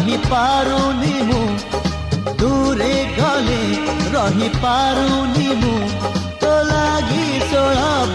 रही पारुनी मु दूरे गले रही पारुनी मु तो लागी 16